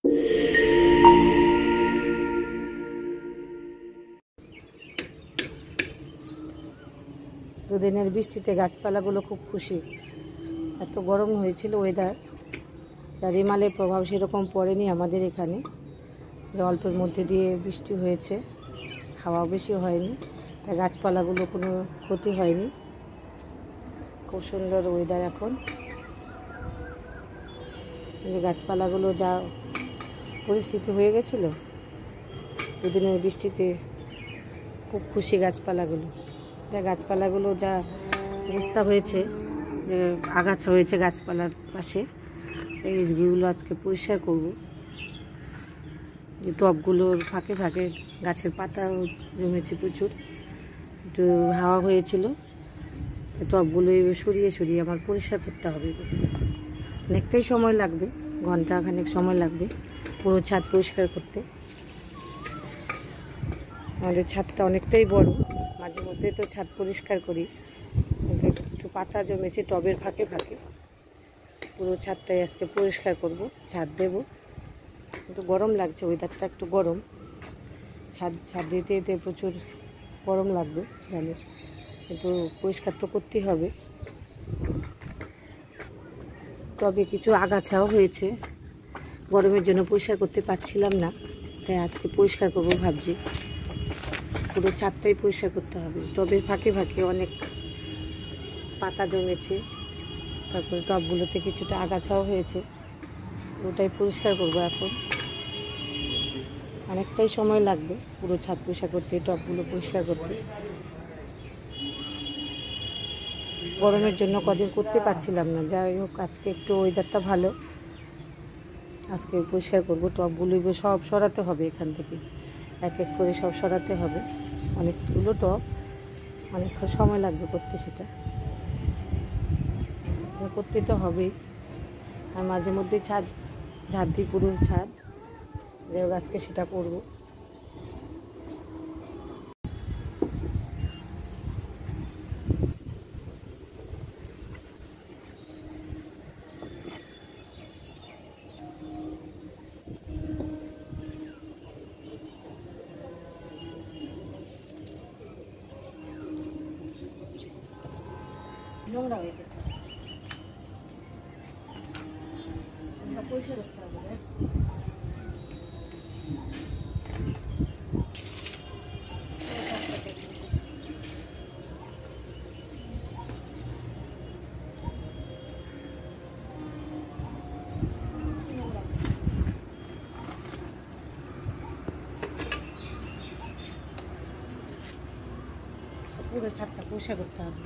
দুদিনের বৃষ্টিতে গাছপালাগুলো খুব খুশি। এত গরম হয়েছিল ওয়েদার, রিমালের প্রভাব সেরকম পড়েনি আমাদের এখানে। অল্পের মধ্যে দিয়ে বৃষ্টি হয়েছে, হাওয়া বেশি হয়নি, তাই গাছপালাগুলো কোনো ক্ষতি হয়নি। খুব সুন্দর ওয়েদার এখন। গাছপালাগুলো যা পরিস্থিতি হয়ে গেছিল দুদিনের বৃষ্টিতে, খুব খুশি গাছপালাগুলো। গাছপালাগুলো যা অবস্থা হয়েছে, যে আগাছা হয়েছে গাছপালার পাশে, এইগুলো আজকে পরিষ্কার করব। যে টবগুলোর ফাঁকে ফাঁকে গাছের পাতা জমেছে প্রচুর, একটু হাওয়া হয়েছিল, টবগুলো সরিয়ে সরিয়ে আমার পরিষ্কার করতে হবে। অনেকটাই সময় লাগবে, ঘন্টাখানেক সময় লাগবে পুরো ছাদ পরিষ্কার করতে। আমাদের ছাদটা অনেকটাই বড়, মাঝে মধ্যে তো ছাদ পরিষ্কার করি, কিন্তু একটু পাতা জমেছে টবের ফাঁকে ফাঁকে। পুরো ছাদটাই আজকে পরিষ্কার করব, ছাদ দেব। কিন্তু গরম লাগছে, ওয়েদারটা একটু গরম, ছাদ দিতে দিতে প্রচুর গরম লাগবে জানি, কিন্তু পরিষ্কার তো করতেই হবে। টবে কিছু আগাছাও হয়েছে, গরমের জন্য পরিষ্কার করতে পারছিলাম না, তাই আজকে পরিষ্কার করব ভাবছি। পুরো ছাদটাই পরিষ্কার করতে হবে। টবের ফাঁকে ফাঁকে অনেক পাতা জমেছে, তারপরে টবগুলোতে কিছুটা আগাছাও হয়েছে, ওটাই পরিষ্কার করব এখন। অনেকটাই সময় লাগবে পুরো ছাদ পরিষ্কার করতে, টবগুলো পরিষ্কার করতে। গরমের জন্য কদিন করতে পারছিলাম না, যাই হোক আজকে একটু ওয়েদারটা ভালো, আজকে পরিষ্কার করবো। টবগুলো সব সরাতে হবে এখান থেকে, এক এক করে সব সরাতে হবে। অনেকগুলো টব, অনেকক্ষণ সময় লাগবে করতে, সেটা করতে তো হবেই। আর মাঝে মধ্যে ঝাড় দিই পুরো ছাদ, যে আজকে সেটা করবো। নোংরা হয়ে যাচ্ছে, পরিষ্কার করতে হবে। পুরো ছাদটা পরিষ্কার করতে হবে।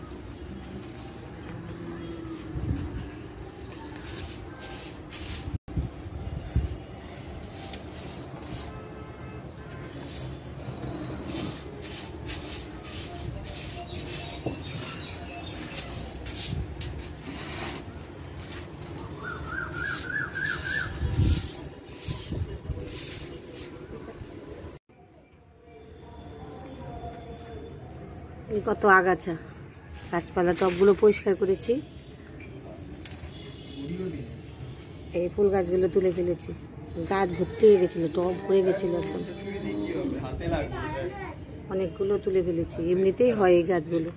এই কত আগাছা, গাছপালা। টবগুলো পরিষ্কার করেছি, এই ফুল গাছগুলো তুলে ফেলেছি। গাছ ভর্তি হয়ে গেছিলো, টব ভরে গেছিলো একদম, অনেকগুলো তুলে ফেলেছি। এমনিতেই হয় এই গাছগুলো।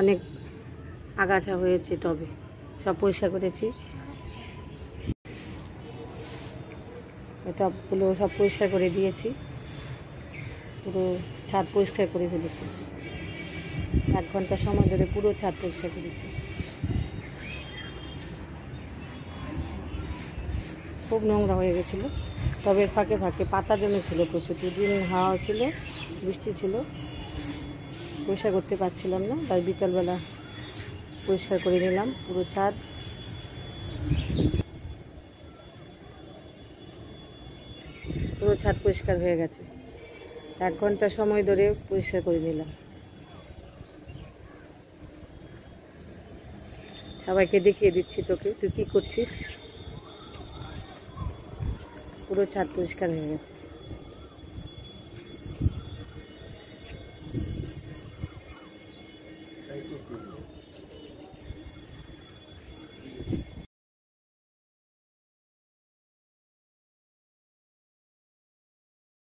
অনেক আগাছা হয়েছে টবে, সব পরিষ্কার করেছি। টবগুলো সব পরিষ্কার করে দিয়েছি, পুরো ছাদ পরিষ্কার করে ফেলেছি। 1 ঘন্টা সময় ধরে পুরো ছাদ পরিষ্কার করেছি। খুব নোংরা হয়ে গেছিলো, টবের ফাঁকে ফাঁকে পাতা জমেছিল প্রচুর। 2 দিন হাওয়া ছিল, বৃষ্টি ছিল, পরিষ্কার করতে পারছিলাম না, তাই বিকালবেলা পরিষ্কার করে নিলাম পুরো ছাদ। পুরো ছাদ পরিষ্কার হয়ে গেছে, 1 ঘন্টা সময় ধরে পরিষ্কার করে নিলাম। সবাইকে দেখিয়ে দিচ্ছি তোকে, তুই কী করছিস। পুরো ছাদ পরিষ্কার হয়ে গেছে।